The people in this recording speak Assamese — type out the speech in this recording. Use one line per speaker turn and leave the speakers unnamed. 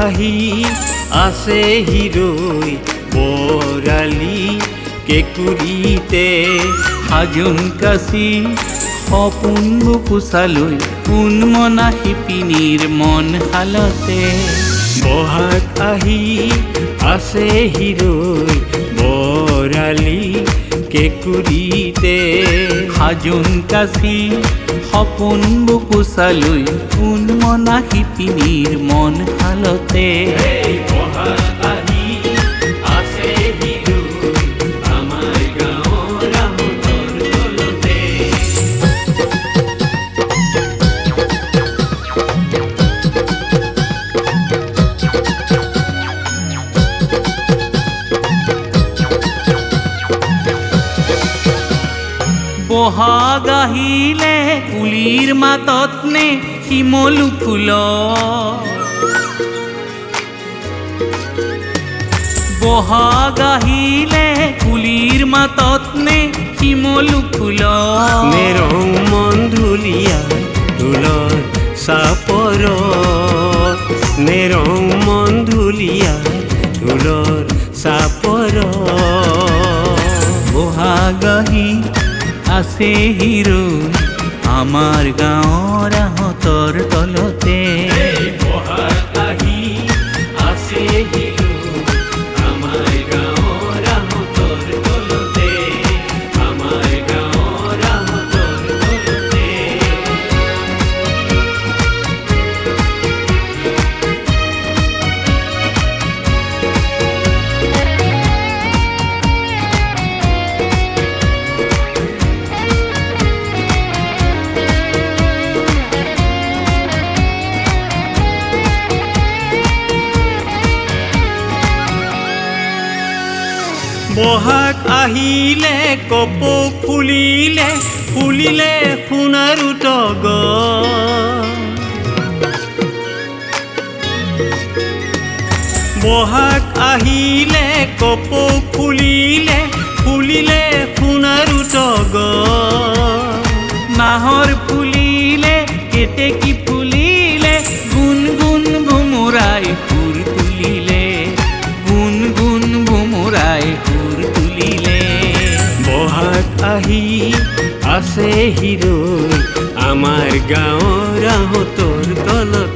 আহি আছে হিৰৈ বৰালি কেঁকুৰিতে
হাজোন কাচি সপোন বুকুচালৈ উন্মনা শিপিনীৰ মন শালতে
বহাগ আহি আছে হিৰৈ বৰালি কেঁকুৰিতে
হাজোন কাচি সপোন বুকুচালৈ উন্মনা শিপিনীৰ মন শালতে
বহাগ আহি আছে হিৰৈ আমাৰ গাঁৱৰ আহোঁতৰ তলতে
বহাগ আহিলে কুলিৰ মাতত নে শিমলু ফুল বহাগ আহিলে কুলিৰ মাতত নে শিমলু ফুল
মেৰং মন ধুলীয়া ঢোলৰ চাপৰত মেৰং মন ধুলীয়া ঢোলৰ চাপৰত
বহাগ আহি আছে হিৰৈ আমাৰ গাঁৱৰ আহঁতৰ তলতে
বহাগ আহি আছে হিৰৈ আমাৰ গাঁৱৰ আহোঁতৰ তলতে আমাৰ গাঁৱৰ আহোঁতৰ তলতে বহাগ আহিলে কপৌ ফুলিলে ফুলিলে সোণাৰু তগৰ বহাগ আহিলে কপৌ ফুলিলে ফুলিলে সোণাৰু তগৰ
নাহৰ ফুলিলে কেতেকী ফুলিলে গুণ গুণ ভোমোৰাই সুৰ তুলিলে গুণ গুণ ভোমোৰাই সুৰ তুলিলে
বহাগ আহি আছে হিৰৈ আমাৰ গাঁৱৰ আহোঁতৰ তলতে